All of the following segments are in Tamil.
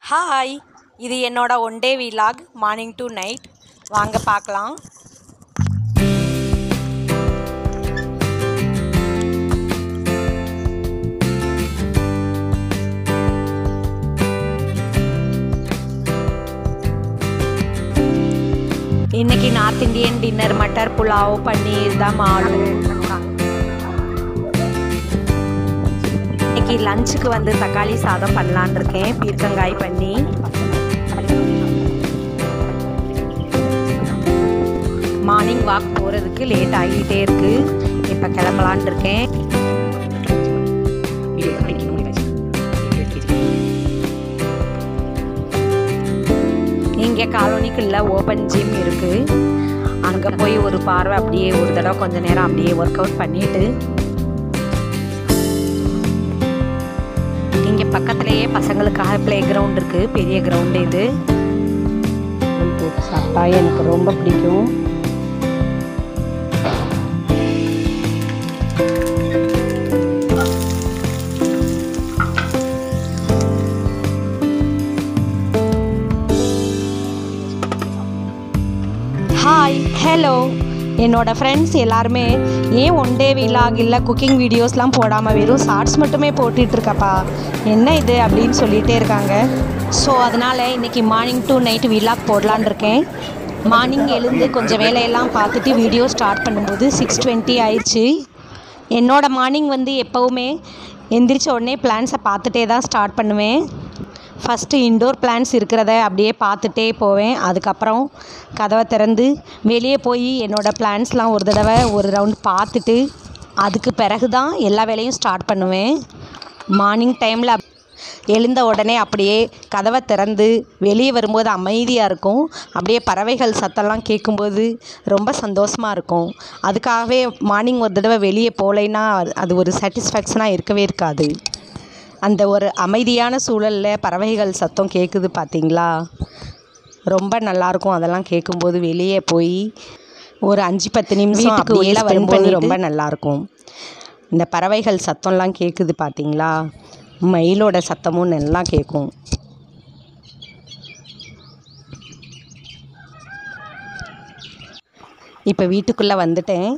ஹாய், இது என்னோட one day vlog morning to night. வாங்க பார்க்கலாம். இன்னைக்கு north Indian dinner matar pulao paneer dum aloo. இன்னைக்கு லஞ்சுக்கு வந்து தக்காளி சாதம் பண்ணலான் இருக்கேன், பீர்க்கங்காய் பண்ணி. மார்னிங் வாக் போகிறதுக்கு லேட் ஆகிட்டே இருக்குது. இப்போ கிளம்பலான் இருக்கேன். இங்கே காலோனிக்குள்ள ஓப்பன் ஜிம் இருக்குது. அங்கே போய் ஒரு பார்வை அப்படியே ஒரு தடவை கொஞ்ச நேரம் அப்படியே ஒர்க் அவுட் பண்ணிவிட்டு, இங்கே பக்கத்துலேயே பசங்களுக்காக ப்ளே கிரவுண்ட் இருக்குது, பெரிய கிரவுண்டு இது. சாப்பிட்டா எனக்கு ரொம்ப பிடிக்கும். ஹாய், ஹலோ என்னோடய ஃப்ரெண்ட்ஸ் எல்லாருமே ஏன் ஒன் டே விலாக் இல்லை குக்கிங் வீடியோஸ்லாம் போடாமல் வெறும் ஷார்ட்ஸ் மட்டுமே போட்டுட்ருக்கப்பா, என்ன இது அப்படின்னு சொல்லிகிட்டே இருக்காங்க. ஸோ அதனால் இன்றைக்கி மார்னிங் டு நைட் விலாக் போடலான் இருக்கேன். மார்னிங் எழுந்து கொஞ்சம் வேலையெல்லாம் பார்த்துட்டு வீடியோ ஸ்டார்ட் பண்ணும்போது 6:20 ஆயிடுச்சு. என்னோடய மார்னிங் வந்து எப்போவுமே எந்திரிச்ச உடனே பிளான்ஸை பார்த்துட்டே தான் ஸ்டார்ட் பண்ணுவேன். ஃபஸ்ட்டு இன்டோர் பிளான்ஸ் இருக்கிறத அப்படியே பார்த்துட்டே போவேன். அதுக்கப்புறம் கதவை திறந்து வெளியே போய் என்னோடய பிளான்ஸ்லாம் ஒரு தடவை ஒரு ரவுண்ட் பார்த்துட்டு அதுக்கு பிறகு தான் எல்லா வேலையும் ஸ்டார்ட் பண்ணுவேன். மார்னிங் டைமில் எழுந்த உடனே அப்படியே கதவை திறந்து வெளியே வரும்போது அமைதியாக இருக்கும். அப்படியே பறவைகள் சத்தம்லாம் கேட்கும்போது ரொம்ப சந்தோஷமாக இருக்கும். அதுக்காகவே மார்னிங் ஒரு தடவை வெளியே போகலைன்னா அது ஒரு சாட்டிஸ்ஃபேக்ஷனாக இருக்கவே இருக்காது. அந்த ஒரு அமைதியான சூழலில் பறவைகள் சத்தம் கேட்குது பார்த்தீங்களா, ரொம்ப நல்லாயிருக்கும். அதெல்லாம் கேட்கும்போது வெளியே போய் ஒரு 5-10 நிமிஷம் வீட்டுக்கு உள்ளே வரும்போது ரொம்ப நல்லாயிருக்கும். இந்த பறவைகள் சத்தம்லாம் கேட்குது பார்த்தீங்களா, மயிலோட சத்தமும் நல்லா கேட்கும். இப்போ வீட்டுக்குள்ளே வந்துட்டேன்.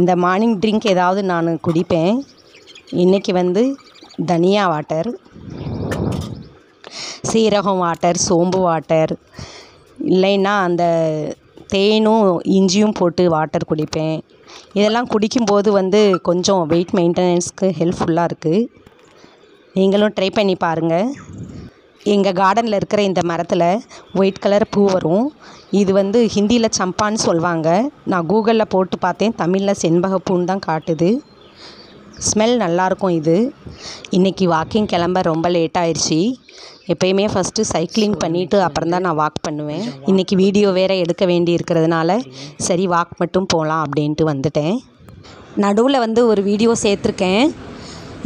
இந்த மார்னிங் ட்ரிங்க் ஏதாவது நான் குடிப்பேன். இன்றைக்கி வந்து தனியா வாட்டர், சீரகம் வாட்டர், சோம்பு வாட்டர், இல்லைன்னா அந்த தேனும் இஞ்சியும் போட்டு வாட்டர் குடிப்பேன். இதெல்லாம் குடிக்கும்போது வந்து கொஞ்சம் வெயிட் மெயின்டெனன்ஸ்க்கு ஹெல்ப்ஃபுல்லாக இருக்குது. நீங்களும் ட்ரை பண்ணி பாருங்கள். எங்கள் கார்டனில் இருக்கிற இந்த மரத்தில் ஒயிட் கலர் பூ வரும். இது வந்து ஹிந்தியில் சம்பான்னு சொல்லுவாங்க. நான் கூகுளில் போட்டு பார்த்தேன், தமிழில் செண்பகப்பூன்னு தான் காட்டுது. ஸ்மெல் நல்லாயிருக்கும் இது. இன்றைக்கி வாக்கிங் கிளம்ப ரொம்ப லேட் ஆயிடுச்சு. எப்போயுமே ஃபஸ்ட்டு சைக்கிளிங் பண்ணிவிட்டு அப்புறம் தான் நான் வாக் பண்ணுவேன். இன்றைக்கி வீடியோ வேறு எடுக்க வேண்டி இருக்கிறதுனால சரி வாக் மட்டும் போகலாம் அப்படின்ட்டு வந்துட்டேன். நடுவில் வந்து ஒரு வீடியோ சேர்த்துருக்கேன்.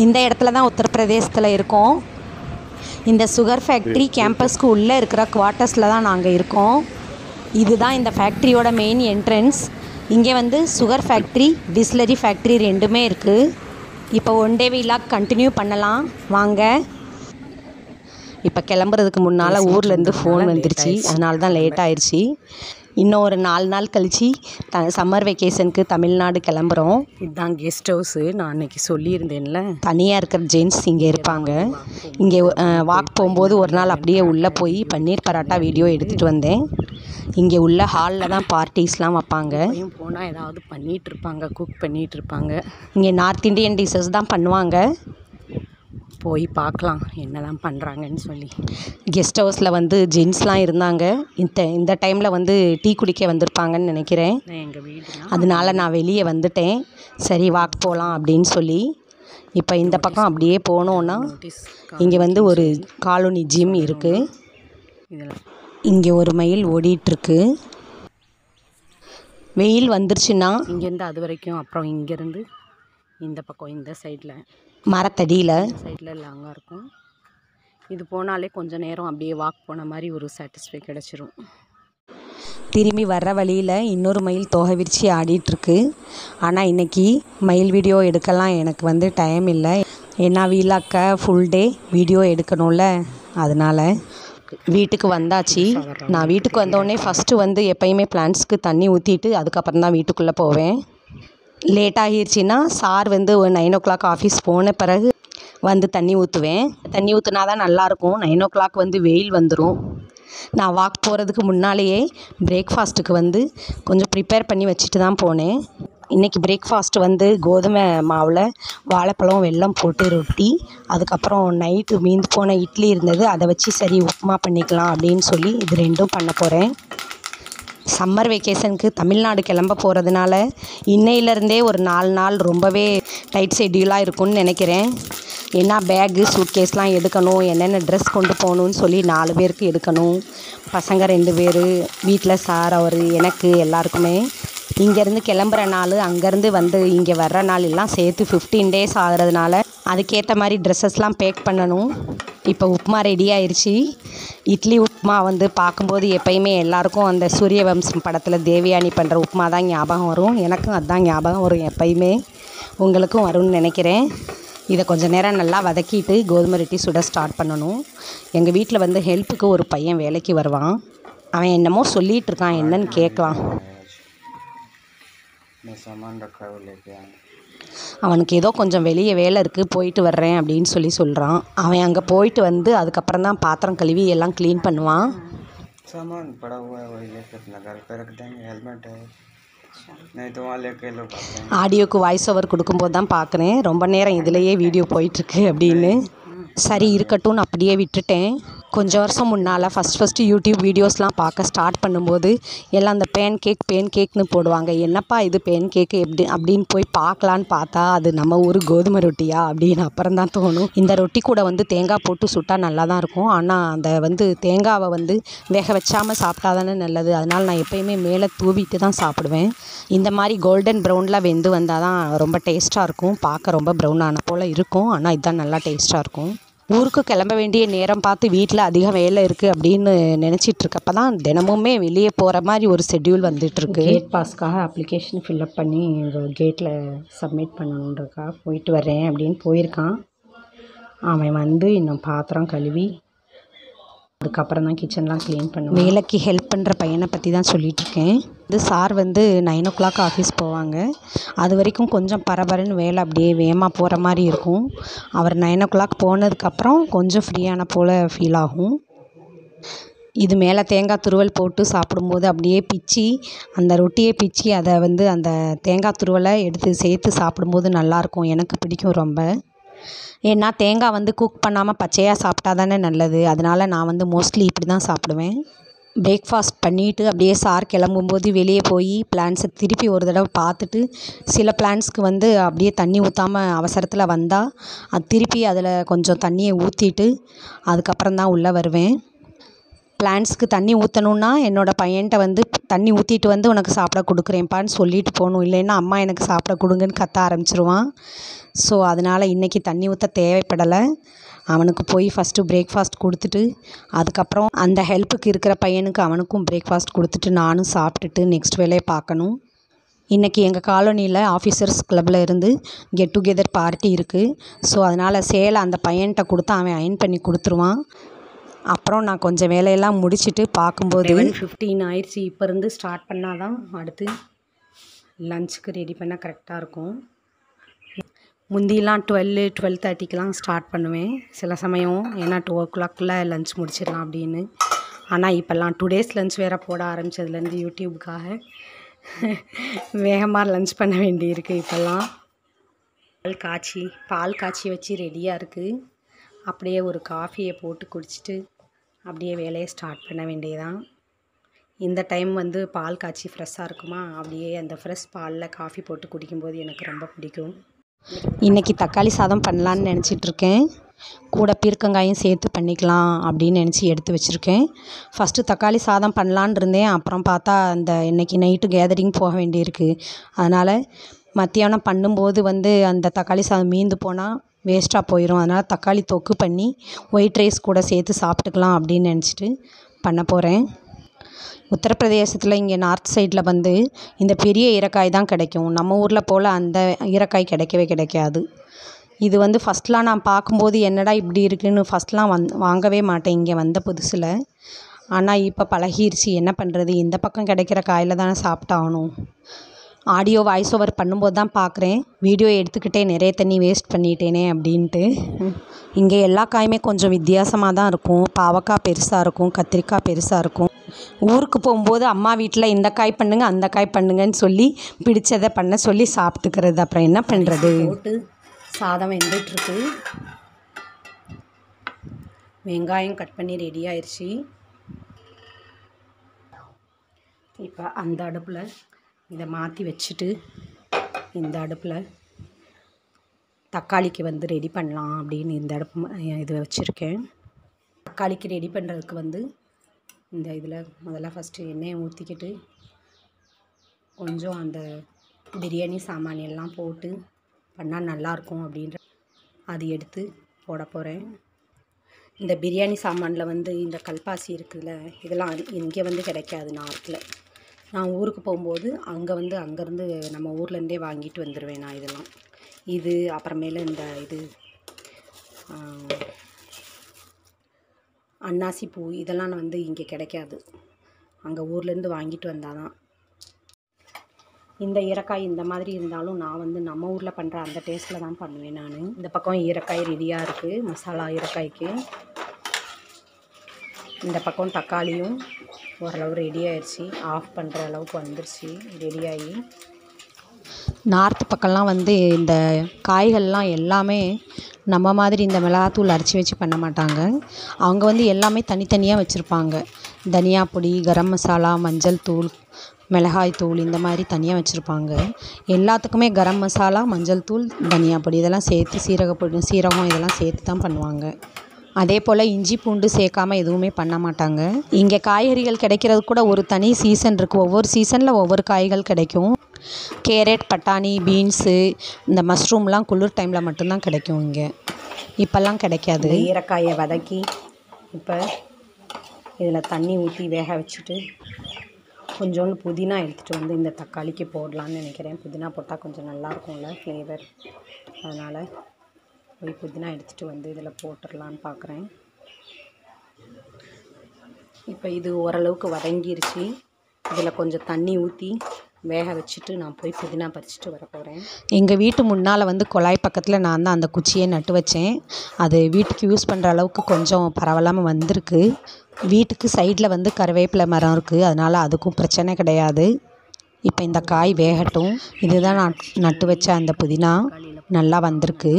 இந்த இடத்துல தான் உத்தரப்பிரதேசத்தில் இருக்கோம். இந்த சுகர் ஃபேக்ட்ரி கேம்பஸ்க்கு உள்ளே இருக்கிற குவார்ட்டர்ஸில் தான் நாங்கள் இருக்கோம். இதுதான் இந்த ஃபேக்ட்ரியோட மெயின் என்ட்ரன்ஸ். இங்கே வந்து சுகர் ஃபேக்ட்ரி, டிஸ்லரி ஃபேக்ட்ரி ரெண்டுமே இருக்குது. இப்போ ஒன் டே விலாக் கண்டினியூ பண்ணலாம் வாங்க. இப்போ கிளம்புறதுக்கு முன்னால் ஊர்லேருந்து ஃபோன் வந்துருச்சு, அதனால தான் லேட் ஆயிடுச்சு. இன்னும் ஒரு 4 நாள் கழித்து சம்மர் வெக்கேஷனுக்கு தமிழ்நாடு கிளம்புறோம். இதுதான் கெஸ்ட் ஹவுஸு. நான் அன்றைக்கி சொல்லியிருந்தேன்ல, தனியாக இருக்கிற ஜென்ட்ஸ் இங்கே இருப்பாங்க. இங்கே வாக் போகும்போது ஒரு நாள் அப்படியே உள்ளே போய் பன்னீர் பராட்டா வீடியோ எடுத்துகிட்டு வந்தேன். இங்கே உள்ள ஹாலில் தான் பார்ட்டிஸ்லாம் வைப்பாங்க. போனால் ஏதாவது பண்ணிகிட்ருப்பாங்க, குக் பண்ணிகிட்ருப்பாங்க. இங்கே நார்த் இண்டியன் டிஷ்ஷஸ் தான் பண்ணுவாங்க. போய் பார்க்கலாம் என்ன தான் பண்ணுறாங்கன்னு சொல்லி. கெஸ்ட் ஹவுஸில் வந்து ஜென்ஸ்லாம் இருந்தாங்க. இந்த டைமில் வந்து டீ குடிக்க வந்திருப்பாங்கன்னு நினைக்கிறேன். எங்கள் வீடு, அதனால நான் வெளியே வந்துட்டேன். சரி வாக் போகலாம் அப்படின்னு சொல்லி. இப்போ இந்த பக்கம் அப்படியே போனோன்னா இங்கே வந்து ஒரு காலோனி ஜிம் இருக்குது. இங்கே ஒரு மயில் ஓடிட்டுருக்கு. வெயில் வந்துருச்சுன்னா இங்கேருந்து அது வரைக்கும், அப்புறம் இங்கேருந்து இந்த பக்கம் இந்த சைடில் மரத்தடியில் சைடில் லாங்காக இருக்கும். இது போனாலே கொஞ்சம் நேரம் அப்படியே வாக் போன மாதிரி ஒரு சாட்டிஸ்ஃபை கிடச்சிரும். திரும்பி வர்ற வழியில் இன்னொரு மயில் தோகை விரித்து ஆடிட்டுருக்கு. ஆனால் இன்றைக்கி மயில் வீடியோ எடுக்கலாம் எனக்கு வந்து டைம் இல்லை. ஏன்னா வீலாக்க ஃபுல் டே வீடியோ எடுக்கணும்ல, அதனால் வீட்டுக்கு வந்தாச்சு. நான் வீட்டுக்கு வந்தோடனே ஃபஸ்ட்டு வந்து எப்பயுமே பிளான்ட்ஸ்க்கு தண்ணி ஊற்றிட்டு அதுக்கப்புறம் தான் வீட்டுக்குள்ளே போவேன். லேட் ஆகிருச்சின்னா சார் வந்து ஒரு 9 o'clock ஆஃபீஸ் போன பிறகு வந்து தண்ணி ஊற்றுவேன். தண்ணி ஊற்றுனா தான் நல்லாயிருக்கும். 9 o'clock வந்து வெயில் வந்துடும். நான் வாக் போகிறதுக்கு முன்னாலேயே பிரேக்ஃபாஸ்ட்டுக்கு வந்து கொஞ்சம் ப்ரிப்பேர் பண்ணி வச்சுட்டு தான் போனேன். இன்றைக்கி பிரேக்ஃபாஸ்ட்டு வந்து கோதுமை மாவில் வாழைப்பழம் வெல்லம் போட்டு ரொட்டி, அதுக்கப்புறம் நைட்டு மீந்து போன இட்லி இருந்தது, அதை வச்சு சரி உப்புமா பண்ணிக்கலாம் அப்படின்னு சொல்லி இது 2ம் பண்ண போகிறேன். சம்மர் வெக்கேஷனுக்கு தமிழ்நாடு கிளம்ப போகிறதுனால இன்னையிலேருந்தே ஒரு 4 நாள் ரொம்பவே டைட் ஷெட்யூலாக இருக்கும்னு நினைக்கிறேன். ஏன்னா பேக்கு சூட்கேஸ்லாம் எடுக்கணும், என்னென்ன ட்ரெஸ் கொண்டு போகணுன்னு சொல்லி 4 பேருக்கு எடுக்கணும். பசங்க 2 பேர், வீட்டில் சார் அவர் எனக்கு எல்லாருக்குமே இங்கேருந்து கிளம்புற நாள் அங்கேருந்து வந்து இங்கே வர்ற நாள் எல்லாம் சேர்த்து 15 days ஆகிறதுனால அதுக்கேற்ற மாதிரி ட்ரெஸ்ஸஸ்லாம் பேக் பண்ணணும். இப்போ உப்புமா ரெடி ஆயிடுச்சு. இட்லி உப்புமா வந்து பார்க்கும்போது எப்பயுமே எல்லாருக்கும் அந்த சூரியவம்சம் படத்தில் தேவயானி பண்ணுற உப்புமா தான் ஞாபகம் வரும். எனக்கும் அதுதான் ஞாபகம் வரும் எப்பயுமே. உங்களுக்கும் வரும்னு நினைக்கிறேன். இதை கொஞ்சம் நேரம் நல்லா வதக்கிட்டு கோதுமை ரொட்டி சுட ஸ்டார்ட் பண்ணணும். எங்கள் வீட்டில் வந்து ஹெல்ப்புக்கு ஒரு பையன் வேலைக்கு வருவான். அவன் என்னமோ சொல்லிகிட்டு இருக்கான், என்னன்னு கேட்கலாம். அவனுக்கு ஏதோ கொஞ்சம் வெளியே வேலை இருக்குது, போயிட்டு வர்றேன் அப்படின்னு சொல்கிறான். அவன் அங்கே போயிட்டு வந்து அதுக்கப்புறம் தான் பாத்திரம் கழுவி எல்லாம் க்ளீன் பண்ணுவான். ஆடியோக்கு வாய்ஸ் ஓவர் கொடுக்கும்போது தான் பார்க்குறேன் ரொம்ப நேரம் இதிலேயே வீடியோ போயிட்டுருக்கு அப்படின்னு. சரி இருக்கட்டும்னு அப்படியே விட்டுட்டேன். கொஞ்சம் வருஷம் முன்னால் ஃபஸ்ட்டு யூடியூப் வீடியோஸ்லாம் பார்க்க ஸ்டார்ட் பண்ணும்போது எல்லாம் அந்த பேன் கேக்னு போடுவாங்க. என்னப்பா இது பேன் கேக்கு அப்படின்னு போய் பார்க்கலான்னு பார்த்தா அது நம்ம ஊர் கோதுமை ரொட்டியா அப்படின்னு அப்புறம் தான் தோணும். இந்த ரொட்டி கூட வந்து தேங்காய் போட்டு சுட்டால் நல்லா தான் இருக்கும். ஆனால் அந்த வந்து தேங்காவை வந்து வேக வச்சாமல் சாப்பிட்டா தானே நல்லது. அதனால் நான் எப்போயுமே மேலே தூவிட்டு தான் சாப்பிடுவேன். இந்த மாதிரி கோல்டன் ப்ரௌனில் வெந்து வந்தால் தான் ரொம்ப டேஸ்ட்டாக இருக்கும். பார்க்க ரொம்ப ப்ரௌன் ஆன போல் இருக்கும், ஆனால் இதுதான் நல்லா டேஸ்ட்டாக இருக்கும். ஊருக்கு கிளம்ப வேண்டிய நேரம் பார்த்து வீட்டில் அதிக வேலை இருக்குது அப்படின்னு நினச்சிட்ருக்கப்ப தான் தினமுமே வெளியே போகிற மாதிரி ஒரு ஷெட்யூல் வந்துட்டுருக்கு. கேட் பாஸ்க்காக அப்ளிகேஷன் ஃபில்அப் பண்ணி கேட்டில் சப்மிட் பண்ணணுன்றக்காக போயிட்டு வரேன் அப்படின்னு போயிருக்கான். அவன் வந்து இன்னும் பாத்திரம் கழுவி அதுக்கப்புறம் தான் கிச்சன்லாம் க்ளீன் பண்ணுவேன். வேலைக்கு ஹெல்ப் பண்ணுற பையனை பற்றி தான் சொல்லிகிட்ருக்கேன். இது சார் வந்து 9 o'clock ஆஃபீஸ் போவாங்க. அது வரைக்கும் கொஞ்சம் பரபரன்னு வேலை அப்படியே வேகமாக போகிற மாதிரி இருக்கும். அவர் 9 o'clock போனதுக்கப்புறம் கொஞ்சம் ஃப்ரீயான போல் ஃபீல் ஆகும். இது மேலே தேங்காய் துருவல் போட்டு சாப்பிடும்போது அப்படியே பிச்சு அந்த ரொட்டியை பிச்சு அதை வந்து அந்த தேங்காய் துருவலை எடுத்து சேர்த்து சாப்பிடும்போது நல்லாயிருக்கும். எனக்கு பிடிக்கும் ரொம்ப. ஏன்னா தேங்காய் வந்து குக் பண்ணாமல் பச்சையாக சாப்பிட்டா தானே நல்லது. அதனால் நான் வந்து மோஸ்ட்லி இப்படி தான் சாப்பிடுவேன். பிரேக்ஃபாஸ்ட் பண்ணிவிட்டு அப்படியே சார் கிளம்பும்போது வெளியே போய் பிளான்ட்ஸை திருப்பி ஒரு தடவை பார்த்துட்டு, சில பிளான்ட்ஸ்க்கு வந்து அப்படியே தண்ணி ஊற்றாமல் அவசரத்தில் வந்தால் அது திருப்பி அதில் கொஞ்சம் தண்ணியை ஊற்றிட்டு அதுக்கப்புறம் தான் உள்ளே வருவேன். பிளான்ட்ஸ்க்கு தண்ணி ஊற்றணுன்னா என்னோடய பையன்கிட்ட வந்து தண்ணி ஊற்றிட்டு வந்து உனக்கு சாப்பிட கொடுக்குறேன்ப்பான்னு சொல்லிட்டு போகணும். இல்லைன்னா அம்மா எனக்கு சாப்பிட கொடுங்கன்னு கத்த ஆரம்பிச்சிருவான். ஸோ அதனால் இன்றைக்கி தண்ணி ஊற்ற தேவைப்படலை. அவனுக்கு போய் ஃபஸ்ட்டு பிரேக்ஃபாஸ்ட் கொடுத்துட்டு அதுக்கப்புறம் அந்த ஹெல்ப்புக்கு இருக்கிற பையனுக்கு அவனுக்கும் பிரேக்ஃபாஸ்ட் கொடுத்துட்டு நானும் சாப்பிட்டுட்டு நெக்ஸ்ட் வேலையை பார்க்கணும். இன்றைக்கி எங்கள் காலனியில் ஆஃபீஸர்ஸ் கிளப்பில் இருந்து கெட் டுகெதர் பார்ட்டி இருக்குது. ஸோ அதனால் சேலை அந்த பையன்கிட்ட கொடுத்து அவன் அயர்ன் பண்ணி கொடுத்துருவான். அப்புறம் நான் கொஞ்சம் வேலையெல்லாம் முடிச்சுட்டு பார்க்கும்போது 11:15 ஆயிடுச்சு. இப்போ இருந்து ஸ்டார்ட் பண்ணால் தான் அடுத்து லஞ்சுக்கு ரெடி பண்ண கரெக்டாக இருக்கும். முந்திலாம் 12:30க்கெலாம் ஸ்டார்ட் பண்ணுவேன் சில சமயம். ஏன்னா 2 o'clock லஞ்ச் முடிச்சிடலாம் அப்படின்னு. ஆனால் இப்போல்லாம் 2 days லஞ்ச் வேறு போட ஆரம்பித்ததுலேருந்து யூடியூபுக்காக வேகமாக லஞ்ச் பண்ண வேண்டியிருக்கு இப்போல்லாம். பால் காய்ச்சி வச்சு ரெடியாக இருக்குது. அப்படியே ஒரு காஃபியை போட்டு குடிச்சிட்டு அப்படியே வேலையை ஸ்டார்ட் பண்ண வேண்டியதான். இந்த டைம் வந்து பால் காய்ச்சி ஃப்ரெஷ்ஷாக இருக்குமா, அப்படியே அந்த ஃப்ரெஷ் பாலில் காஃபி போட்டு குடிக்கும்போது எனக்கு ரொம்ப பிடிக்கும். இன்றைக்கி தக்காளி சாதம் பண்ணலான்னு நினச்சிட்ருக்கேன். கூட பீர்க்கங்காயும் சேர்த்து பண்ணிக்கலாம் அப்படின்னு நினச்சி எடுத்து வச்சுருக்கேன். ஃபஸ்ட்டு தக்காளி சாதம் பண்ணலான் இருந்தேன். அப்புறம் பார்த்தா அந்த இன்றைக்கி நைட்டு கேதரிங் போக வேண்டியிருக்கு. அதனால் மத்தியானம் பண்ணும்போது வந்து அந்த தக்காளி சாதம் மீந்து போனால் வேஸ்ட்டாக போயிடும். அதனால் தக்காளி தொக்கு பண்ணி ஒயிட் ரைஸ் கூட சேர்த்து சாப்பிட்டுக்கலாம் அப்படின்னு நினச்சிட்டு பண்ண போகிறேன். உத்தரப்பிரதேசத்தில் இங்கே நார்த் சைடில் வந்து இந்த பெரிய ஈரக்காய் தான் கிடைக்கும். நம்ம ஊரில் போல் அந்த ஈரக்காய் கிடைக்கவே கிடைக்காது. இது வந்து ஃபஸ்ட்லாம் நான் பார்க்கும்போது என்னடா இப்படி இருக்குன்னு ஃபஸ்ட்லாம் வாங்கவே மாட்டேன் இங்கே வந்த புதுசில். ஆனால் இப்போ பழகிருச்சு, என்ன பண்ணுறது, இந்த பக்கம் கிடைக்கிற காயில் தானே சாப்பிட்டாகணும். ஆடியோ வாய்ஸ் ஓவர் பண்ணும்போது தான் பார்க்குறேன், வீடியோ எடுத்துக்கிட்டே நிறைய தண்ணி வேஸ்ட் பண்ணிட்டேனே அப்படின்ட்டு. இங்கே எல்லா காயுமே கொஞ்சம் வித்தியாசமாக தான் இருக்கும். பாவக்காய் பெருசாக இருக்கும், கத்திரிக்காய் பெருசாக இருக்கும். ஊருக்கு போகும்போது அம்மா வீட்டில் இந்த காய் பண்ணுங்க அந்த காய் பண்ணுங்கன்னு சொல்லி பிடிச்சதை பண்ண சொல்லி சாப்பிட்டுக்கிறது. அப்புறம் என்ன பண்ணுறது. போட்டு சாதம் வெந்துட்டுருக்கு. வெங்காயம் கட் பண்ணி ரெடி ஆயிடுச்சு. இப்போ அந்த அடுப்பில் இதை மாற்றி வச்சுட்டு இந்த அடுப்பில் தக்காளிக்கு வந்து ரெடி பண்ணலாம் அப்படின்னு இந்த அடுப்பு இது வச்சுருக்கேன். தக்காளிக்கு ரெடி பண்ணுறதுக்கு வந்து இந்த இதில் முதல்ல ஃபஸ்ட்டு எண்ணெயை ஊற்றிக்கிட்டு கொஞ்சம் அந்த பிரியாணி சாமான் எல்லாம் போட்டு பண்ணால் நல்லாயிருக்கும் அப்படின்ற அது எடுத்து போட போகிறேன். இந்த பிரியாணி சாமானில் வந்து இந்த கல்பாசி இருக்குதுல்ல, இதெல்லாம் இங்கே வந்து கிடைக்காது நார்த்தில். நான் ஊருக்கு போகும்போது அங்கேருந்து நம்ம ஊர்லேருந்தே வாங்கிட்டு வந்துடுவேன் நான் இதெல்லாம். இது அப்புறமேல இந்த இது அன்னாசி பூ இதெல்லாம் வந்து இங்கே கிடைக்காது, அங்கே ஊர்லேருந்து வாங்கிட்டு வந்தால் தான். இந்த ஈரக்காய் இந்த மாதிரி இருந்தாலும் நான் வந்து நம்ம ஊரில் பண்ணுற அந்த டேஸ்ட்டில் தான் பண்ணுவேன் நான். இந்த பக்கம் ஈரக்காய் ரெடியாக இருக்குது, மசாலா ஈரக்காய்க்கு. இந்த பக்கம் தக்காளியும் ஓரளவு ரெடி ஆயிடுச்சு, ஆஃப் பண்ணுற அளவுக்கு வந்துருச்சு ரெடியாகி. நார்த்து பக்கம்லாம் வந்து இந்த காய்கள்லாம் எல்லாமே நம்ம மாதிரி இந்த மிளகாத்தூள் அரைச்சி வச்சு பண்ண மாட்டாங்க. அவங்க வந்து எல்லாமே தனித்தனியாக வச்சுருப்பாங்க. தனியா பொடி, கரம் மசாலா, மஞ்சள் தூள், மிளகாய் தூள் இந்த மாதிரி தனியாக வச்சுருப்பாங்க. எல்லாத்துக்குமே கரம் மசாலா, மஞ்சள் தூள், தனியா பொடி இதெல்லாம் சேர்த்து சீரகம் இதெல்லாம் சேர்த்து தான் பண்ணுவாங்க. அதே போல் இஞ்சி பூண்டு சேர்க்காமல் எதுவுமே பண்ண மாட்டாங்க. இங்கே காய்கறிகள் கிடைக்கிறது கூட ஒரு தனி சீசன் இருக்குது. ஒவ்வொரு சீசனில் ஒவ்வொரு காய்கள் கிடைக்கும். கேரட், பட்டாணி, பீன்ஸு, இந்த மஷ்ரூம்லாம் குளிர் டைமில் மட்டும்தான் கிடைக்கும் இங்கே, இப்போல்லாம் கிடைக்காது. ஈரக்காயை வதக்கி இப்போ இதில் தண்ணி ஊற்றி வேக வச்சுட்டு கொஞ்சோண்டு புதினா எடுத்துகிட்டு வந்து இந்த தக்காளிக்கு போடலான்னு நினைக்கிறேன். புதினா போட்டால் கொஞ்சம் நல்லாயிருக்கும்ல ஃப்ளேவர், அதனால் போய் புதினா எடுத்துகிட்டு வந்து இதில் போட்டுடலான்னு பார்க்குறேன். இப்போ இது ஓரளவுக்கு வதங்கிருச்சு. இதில் கொஞ்சம் தண்ணி ஊற்றி வேக வச்சுட்டு நான் போய் புதினா பறிச்சுட்டு வர போகிறேன். எங்கள் வீட்டு முன்னால் வந்து குழாய் பக்கத்தில் நான் தான் அந்த குச்சியை நட்டு வச்சேன். அது வீட்டுக்கு யூஸ் பண்ணுற அளவுக்கு கொஞ்சம் பரவலாமல் வந்திருக்கு. வீட்டுக்கு சைடில் வந்து கருவேப்பிலை மரம் இருக்குது, அதனால் அதுக்கும் பிரச்சனை கிடையாது. இப்போ இந்த காய் வேகட்டும். இதுதான் நான் நட்டு வச்ச அந்த புதினா, நல்லா வந்திருக்கு.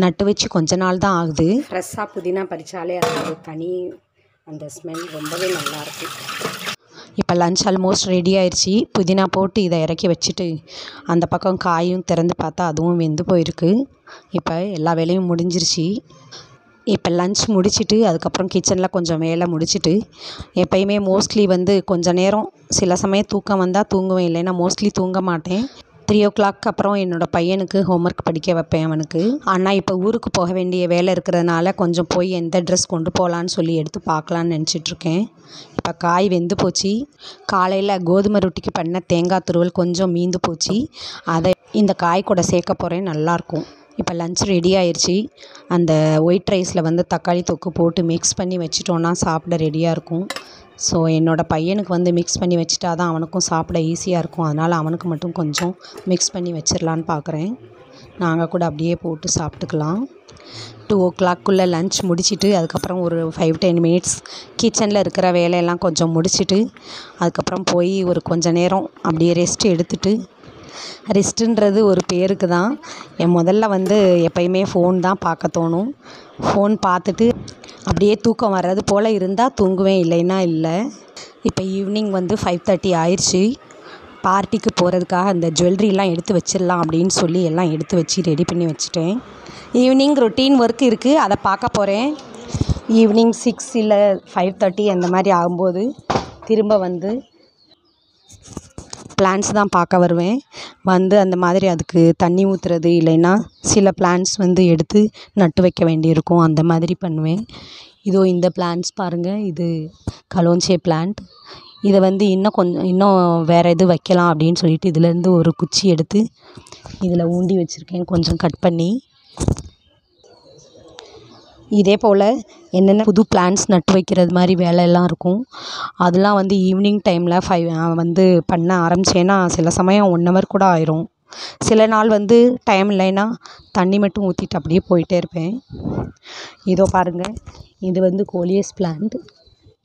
நட்டு வச்சு கொஞ்ச நாள் தான் ஆகுது. ஃப்ரெஷ்ஷாக புதினா பறித்தாலே அது தனி அந்த ஸ்மெல் ரொம்பவே நல்லாயிருக்கு. இப்போ லன்ச் ஆல்மோஸ்ட் ரெடி ஆயிடுச்சு. புதினா போட்டு இதை இறக்கி வச்சுட்டு அந்த பக்கம் காயும் திறந்து பார்த்தா அதுவும் வெந்து போயிருக்கு. இப்போ எல்லா வேலையும் முடிஞ்சிருச்சு. இப்போ லன்ச் முடிச்சுட்டு அதுக்கப்புறம் கிச்சனில் கொஞ்சம் வேலை முடிச்சுட்டு, எப்பயுமே மோஸ்ட்லி வந்து கொஞ்சம் நேரம் சில சமயம் தூக்கம் வந்தால் தூங்குவேன், இல்லைன்னா மோஸ்ட்லி தூங்க மாட்டேன். 3 o'clock அப்புறம் என்னோடய பையனுக்கு ஹோம்ஒர்க் படிக்க வைப்பேன் அவனுக்கு. ஆனால் இப்போ ஊருக்கு போக வேண்டிய வேலை இருக்கிறதுனால கொஞ்சம் போய் எந்த ட்ரெஸ் கொண்டு போகலான்னு சொல்லி எடுத்து பார்க்கலான்னு நினச்சிட்ருக்கேன். இப்போ காய் வெந்து போச்சு. காலையில் கோதுமை ரொட்டிக்கு பண்ண தேங்காய் துருவல் கொஞ்சம் மீந்து போச்சு, அதை இந்த காய் கூட சேர்க்க போகிறேன், நல்லாயிருக்கும். இப்போ லன்ச் ரெடி ஆயிடுச்சு. அந்த ஒயிட் ரைஸில் வந்து தக்காளி தொக்கு போட்டு மிக்ஸ் பண்ணி வச்சிட்டோன்னா சாப்பிட ரெடியாக இருக்கும். ஸோ என்னோடய பையனுக்கு வந்து மிக்ஸ் பண்ணி வச்சுட்டா தான் அவனுக்கும் சாப்பிட ஈஸியாக இருக்கும். அதனால் அவனுக்கு மட்டும் கொஞ்சம் மிக்ஸ் பண்ணி வச்சிடலான்னு பார்க்குறேன். நாங்கள் கூட அப்படியே போட்டு சாப்பிட்டுக்கலாம். 2 o'clockக்குள்ளே லன்ச் முடிச்சுட்டு அதுக்கப்புறம் ஒரு 5-10 minutes கிச்சனில் இருக்கிற வேலையெல்லாம் கொஞ்சம் முடிச்சுட்டு அதுக்கப்புறம் போய் ஒரு கொஞ்சம் நேரம் அப்படியே ரெஸ்ட் எடுத்துகிட்டு, ரெஸ்ட்டுன்றது ஒரு பேருக்கு தான். முதல்ல வந்து எப்பயுமே ஃபோன் தான் பார்க்க தோணும். ஃபோன் பார்த்துட்டு அப்படியே தூக்கம் வர்றது போல் இருந்தால் தூங்குவேன், இல்லைன்னா இல்லை. இப்போ ஈவினிங் வந்து 5:30 ஆயிடுச்சு. பார்ட்டிக்கு போகிறதுக்காக அந்த ஜுவல்லரிலாம் எடுத்து வச்சிடலாம் அப்படின்னு சொல்லி எல்லாம் எடுத்து வச்சு ரெடி பண்ணி வச்சுட்டேன். ஈவினிங் ரொட்டீன் ஒர்க் இருக்குது, அதை பார்க்க போகிறேன். ஈவினிங் 6 இல்லை 5:30 அந்த மாதிரி ஆகும்போது திரும்ப வந்து பிளான்ஸ் தான் பார்க்க வருவேன். வந்து அந்த மாதிரி அதுக்கு தண்ணி ஊற்றுறது, இல்லைன்னா சில பிளான்ஸ் வந்து எடுத்து நட்டு வைக்க வேண்டியிருக்கும், அந்த மாதிரி பண்ணுவேன். இதோ இந்த பிளான்ஸ் பாருங்கள், இது கலோன்சே பிளான்ட். இதை வந்து இன்னும் வேறு எது வைக்கலாம் அப்படின்னு சொல்லிட்டு இதிலேருந்து ஒரு குச்சி எடுத்து இதில் ஊண்டி வச்சுருக்கேன், கொஞ்சம் கட் பண்ணி. இதே போல் என்னென்ன புது பிளான்ஸ் நட்டு வைக்கிறது மாதிரி வேலையெல்லாம் இருக்கும். அதெல்லாம் வந்து ஈவினிங் டைமில் வந்து பண்ண ஆரம்பித்தேன்னா சில சமயம் 1 ஹவர் கூட ஆயிரும். சில நாள் வந்து டைம் இல்லைன்னா தண்ணி மட்டும் ஊற்றிட்டு அப்படியே போயிட்டே இருப்பேன். இதோ பாருங்கள், இது வந்து கோலியஸ் பிளான்ட்.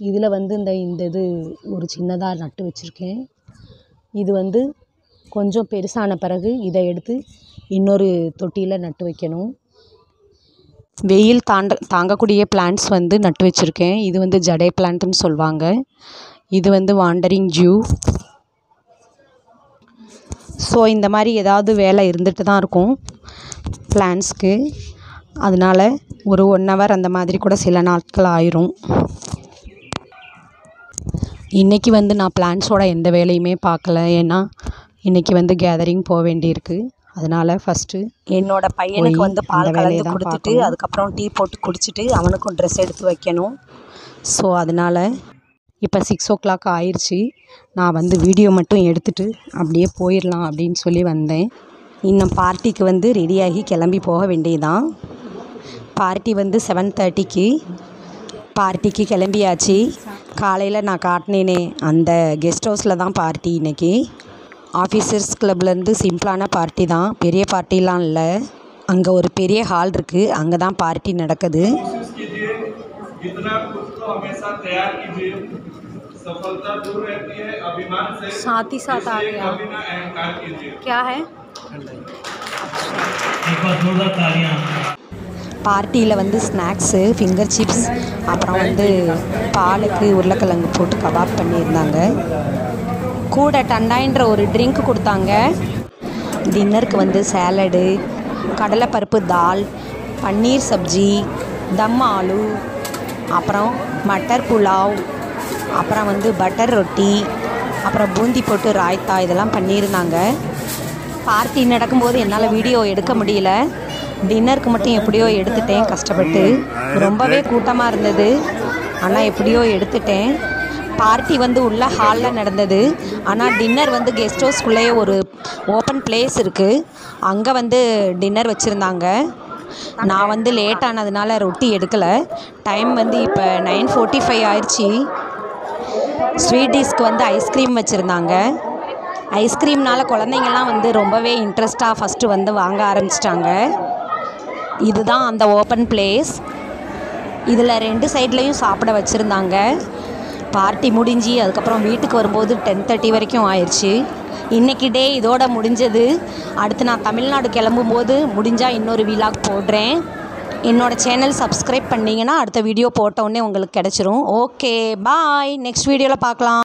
இதில் வந்து இந்த இது ஒரு சின்னதாக நட்டு வச்சுருக்கேன். இது வந்து கொஞ்சம் பெருசான பிறகு இதை எடுத்து இன்னொரு தொட்டியில் நட்டு வைக்கணும். வெயில் தாங்கக்கூடிய பிளான்ட்ஸ் வந்து நட்டு வச்சுருக்கேன். இது வந்து ஜடை பிளான்ட்டுன்னு சொல்லுவாங்க. இது வந்து வாண்டரிங் ஜூ. ஸோ இந்த மாதிரி ஏதாவது வேலை இருந்துகிட்டு தான் இருக்கும் பிளான்ட்ஸ்க்கு. அதனால் ஒரு 1 ஹவர் அந்த மாதிரி கூட சில நாட்கள் ஆயிரும். இன்றைக்கி வந்து நான் பிளான்ட்ஸோட எந்த வேலையுமே பார்க்கல. ஏன்னா இன்றைக்கி வந்து கேதரிங் போக வேண்டியிருக்கு. அதனால் ஃபஸ்ட்டு என்னோடய பையனுக்கு வந்து பால் கலந்து கொடுத்துட்டு அதுக்கப்புறம் டீ போட்டு குடிச்சிட்டு அவனுக்கும் ட்ரெஸ் எடுத்து வைக்கணும். ஸோ அதனால் இப்போ 6 o'clock ஆயிடுச்சு. நான் வந்து வீடியோ மட்டும் எடுத்துகிட்டு அப்படியே போயிடலாம் அப்படின்னு சொல்லி வந்தேன். இன்னும் பார்ட்டிக்கு வந்து ரெடியாகி கிளம்பி போக வேண்டியதுதான். பார்ட்டி வந்து 7:30க்கு பார்ட்டிக்கு கிளம்பியாச்சு. காலையில் நான் காட்டினேனே அந்த கெஸ்ட் ஹவுஸில் தான் பார்ட்டி இன்றைக்கி. ஆஃபீஸர்ஸ் கிளப்லேருந்து சிம்பிளான பார்ட்டி தான், பெரிய பார்ட்டிலாம் இல்லை. அங்கே ஒரு பெரிய ஹால் இருக்குது, அங்கே தான் பார்ட்டி நடக்குது. साथ ही साथ आ गया क्या है பார்ட்டியில் வந்து ஸ்நாக்ஸு, ஃபிங்கர் சிப்ஸ், அப்புறம் வந்து பாலுக்கு உருளைக்கிழங்கு போட்டு கபாப் பண்ணியிருந்தாங்க. கூட டண்டாயின்ற ஒரு ட்ரிங்க் கொடுத்தாங்க. டின்னருக்கு வந்து சேலடு, கடலைப்பருப்பு தால், பன்னீர் சப்ஜி, தம் ஆலு, அப்புறம் மட்டர் புலாவ், அப்புறம் வந்து பட்டர் ரொட்டி, அப்புறம் பூந்தி போட்டு ராய்த்தா இதெல்லாம் பண்ணியிருந்தாங்க. பார்ட்டி நடக்கும்போது என்னால் வீடியோ எடுக்க முடியல. டின்னருக்கு மட்டும் எப்படியோ எடுத்துட்டேன் கஷ்டப்பட்டு. ரொம்பவே கூட்டமாக இருந்தது, ஆனால் எப்படியோ எடுத்துட்டேன். பார்ட்டி வந்து உள்ள ஹாலில் நடந்தது. ஆனால் டின்னர் வந்து கெஸ்ட் ஹவுஸ்குள்ளேயே ஒரு ஓப்பன் பிளேஸ் இருக்குது, அங்கே வந்து டின்னர் வச்சுருந்தாங்க. நான் வந்து லேட் ஆனதுனால ரொட்டி எடுக்கலை. டைம் வந்து இப்போ 9:45 ஆயிடுச்சு. ஸ்வீட் டிஷ்க்கு வந்து ஐஸ்கிரீம் வச்சுருந்தாங்க. ஐஸ்கிரீம்னால குழந்தைங்கள்லாம் வந்து ரொம்பவே இன்ட்ரெஸ்ட்டாக ஃபஸ்ட்டு வந்து வாங்க ஆரம்பிச்சிட்டாங்க. இதுதான் அந்த ஓப்பன் பிளேஸ். இதில் 2 சைட்லேயும் சாப்பிட வச்சுருந்தாங்க. பார்ட்டி முடிஞ்சு அதுக்கப்புறம் வீட்டுக்கு வரும்போது 10:30 வரைக்கும் ஆயிடுச்சு. இன்றைக்கி டே இதோட முடிஞ்சது. அடுத்து நான் தமிழ்நாடு கிளம்பும்போது முடிஞ்சால் இன்னொரு விலாக் போடுறேன். என்னோடய சேனல் சப்ஸ்கிரைப் பண்ணிங்கன்னா அடுத்த வீடியோ போட்டோடனே உங்களுக்கு கிடச்சிரும். ஓகே பாய், நெக்ஸ்ட் வீடியோவில் பார்க்கலாம்.